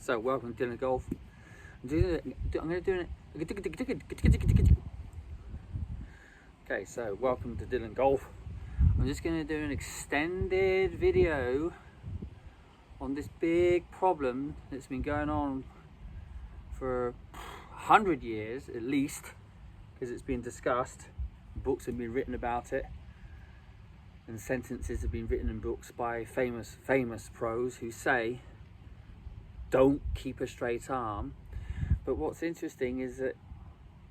So welcome to Dylan Golf. I'm going to do it. Okay, so welcome to Dylan Golf. I'm just going to do an extended video on this big problem that's been going on for 100 years at least, because it's been discussed. Books have been written about it, and sentences have been written in books by famous pros who say don't keep a straight arm. But what's interesting is that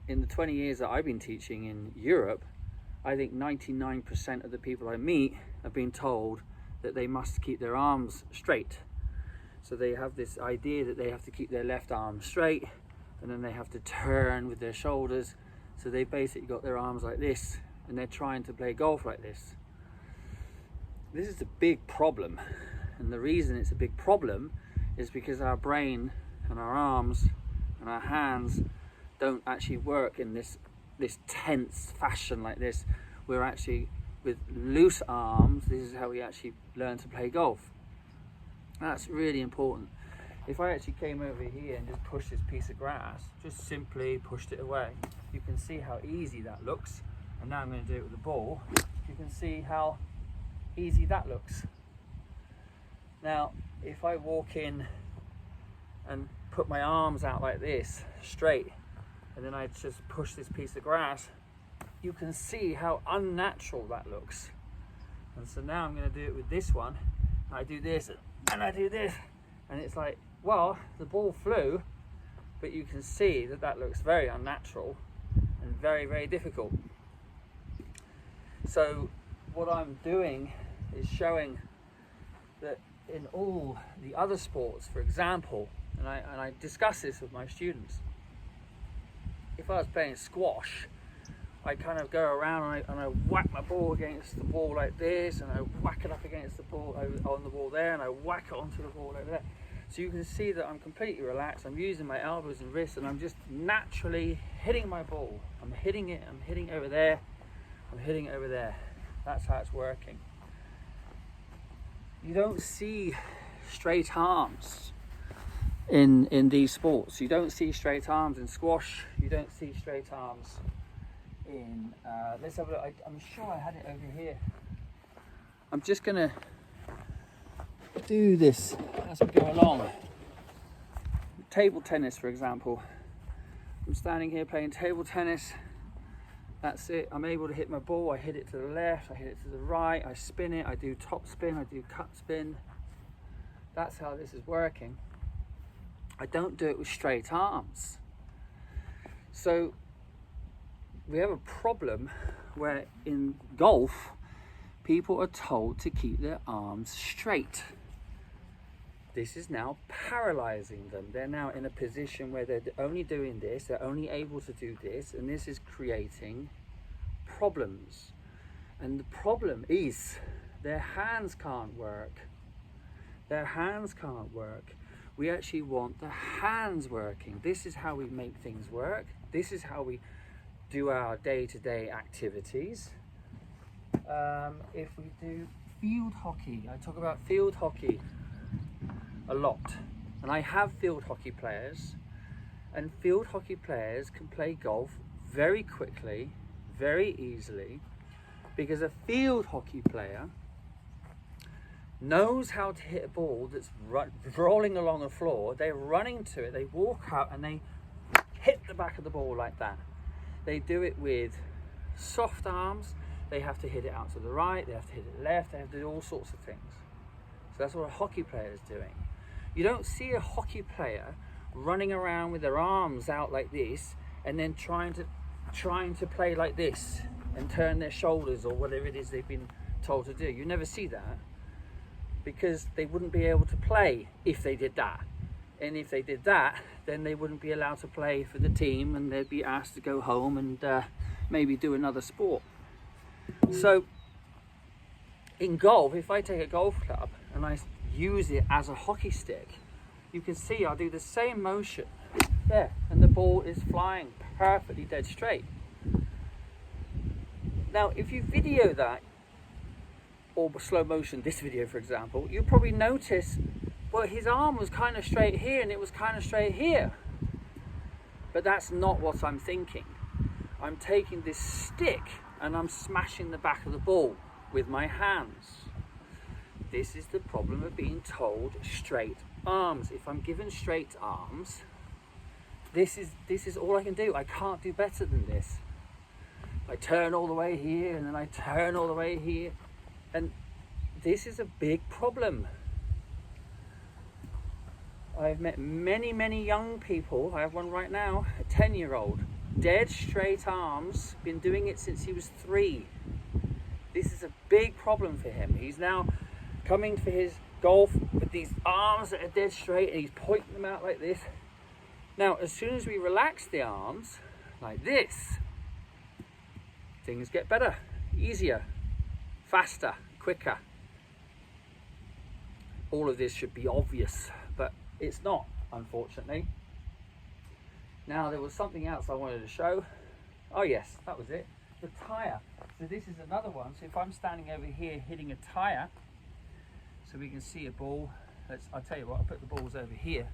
in the 20 years that I've been teaching in Europe, I think 99% of the people I meet have been told that they must keep their arms straight. So they have this idea that they have to keep their left arm straight, and then they have to turn with their shoulders. So they basically got their arms like this, and they're trying to play golf like this. This is a big problem, and the reason it's a big problem is because our brain and our arms and our hands don't actually work in this tense fashion like this. We're actually, with loose arms, this is how we actually learn to play golf. That's really important. If I actually came over here and just pushed this piece of grass, just simply pushed it away, you can see how easy that looks. And now I'm going to do it with the ball. You can see how easy that looks. Now, if I walk in and put my arms out like this, straight, and then I just push this piece of grass, you can see how unnatural that looks. And so now I'm going to do it with this one. I do this and I do this, and it's like, well, the ball flew, but you can see that that looks very unnatural and very, very difficult. So what I'm doing is showing that in all the other sports, for example, and I discuss this with my students. If I was playing squash, I kind of go around and I whack my ball against the ball like this, and I whack it up against the ball on the ball there, and I whack it onto the ball over there. So you can see that I'm completely relaxed. I'm using my elbows and wrists, and I'm just naturally hitting my ball. I'm hitting it. I'm hitting over there. I'm hitting it over there. That's how it's working. You don't see straight arms in these sports. You don't see straight arms in squash. You don't see straight arms in let's have a look. I'm sure I had it over here. I'm just gonna do this as we go along. Table tennis, for example. I'm standing here playing table tennis. That's it. I'm able to hit my ball. I hit it to the left, I hit it to the right, I spin it, I do top spin, I do cut spin. That's how this is working. I don't do it with straight arms. So we have a problem where in golf, people are told to keep their arms straight. This is now paralyzing them. They're now in a position where they're only doing this, they're only able to do this, and this is creating problems. And the problem is their hands can't work. Their hands can't work. We actually want the hands working. This is how we make things work. This is how we do our day-to-day activities. If we do field hockey, I talk about field hockey a lot, and I have field hockey players, and field hockey players can play golf very quickly, very easily, because a field hockey player knows how to hit a ball that's rolling along the floor. They're running to it, they walk out and they hit the back of the ball like that. They do it with soft arms. They have to hit it out to the right, they have to hit it left, they have to do all sorts of things. So that's what a hockey player is doing. You don't see a hockey player running around with their arms out like this and then trying to play like this and turn their shoulders or whatever it is they've been told to do. You never see that, because they wouldn't be able to play if they did that. And if they did that, then they wouldn't be allowed to play for the team, and they'd be asked to go home and maybe do another sport. So in golf, if I take a golf club and I use it as a hockey stick, you can see I'll do the same motion there, and the ball is flying perfectly dead straight. Now, if you video that, or slow motion this video, for example, you'll probably notice well, his arm was kind of straight here and it was kind of straight here. But that's not what I'm thinking. I'm taking this stick and I'm smashing the back of the ball with my hands. This is the problem of being told straight arms. If I'm given straight arms, this is all I can do. I can't do better than this. I turn all the way here and then I turn all the way here. And this is a big problem. I've met many young people. I have one right now, a 10-year-old, dead straight arms, been doing it since he was 3. This is a big problem for him. He's now coming for his golf with these arms that are dead straight and he's pointing them out like this. Now, as soon as we relax the arms like this, things get better, easier, faster, quicker. All of this should be obvious, but it's not, unfortunately. Now, there was something else I wanted to show. Oh yes, that was it. The tyre. So this is another one. So if I'm standing over here hitting a tyre, so we can see a ball. I'll tell you what, I'll put the balls over here.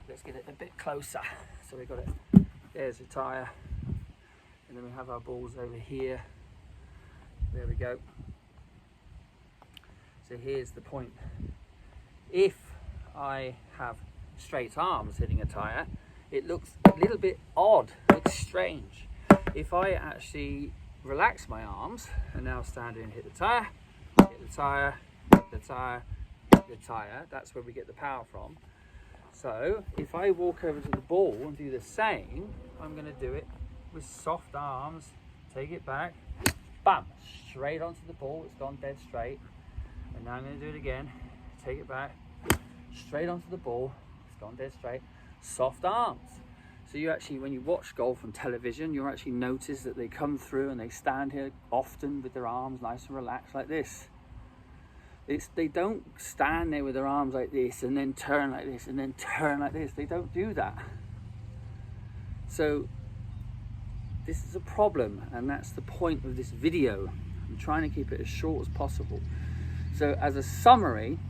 Let's get it a bit closer. So we've got it, there's the tyre. And then we have our balls over here. There we go. So here's the point. If I have straight arms hitting a tyre, it looks a little bit odd, it looks strange. If I actually relax my arms and now stand here and hit the tyre, hit the tyre, hit the tyre, hit the tyre, that's where we get the power from. So if I walk over to the ball and do the same, I'm going to do it with soft arms, take it back, bam, straight onto the ball, it's gone dead straight. And now I'm going to do it again, take it back, straight onto the ball, it's gone dead straight, soft arms. So you actually, when you watch golf on television, you'll actually notice that they come through and they stand here often with their arms nice and relaxed like this. They don't stand there with their arms like this and then turn like this and then turn like this. They don't do that. So this is a problem, and that's the point of this video. I'm trying to keep it as short as possible. So as a summary,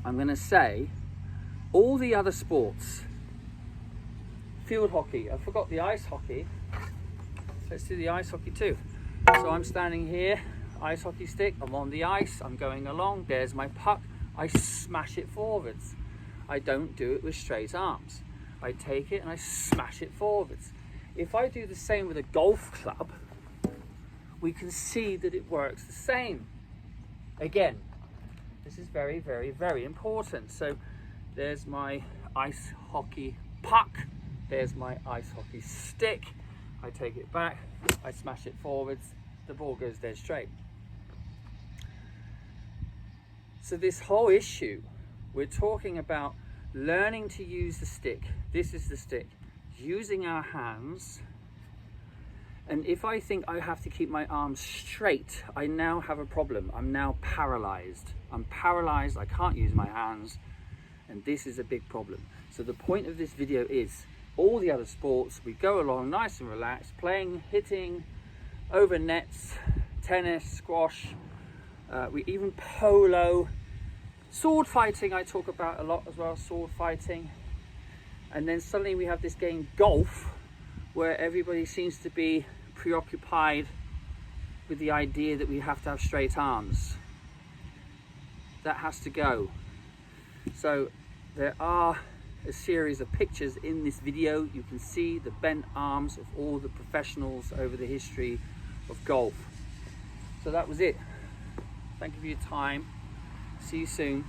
I'm going to say all the other sports, field hockey, I forgot the ice hockey. Let's do the ice hockey too. So I'm standing here, ice hockey stick, I'm on the ice, I'm going along, there's my puck, I smash it forwards. I don't do it with straight arms. I take it and I smash it forwards. If I do the same with a golf club, we can see that it works the same. Again, this is very important. So there's my ice hockey puck, there's my ice hockey stick. I take it back, I smash it forwards, the ball goes dead straight. So this whole issue, we're talking about learning to use the stick. This is the stick. Using our hands. And if I think I have to keep my arms straight, I now have a problem. I'm now paralyzed. I'm paralyzed, I can't use my hands. And this is a big problem. So the point of this video is, all the other sports, we go along nice and relaxed, playing, hitting, over nets, tennis, squash, we even polo, sword fighting I talk about a lot as well, sword fighting. And then suddenly we have this game golf, where everybody seems to be preoccupied with the idea that we have to have straight arms. That has to go. So there are a series of pictures in this video. You can see the bent arms of all the professionals over the history of golf. So that was it. Thank you for your time. See you soon.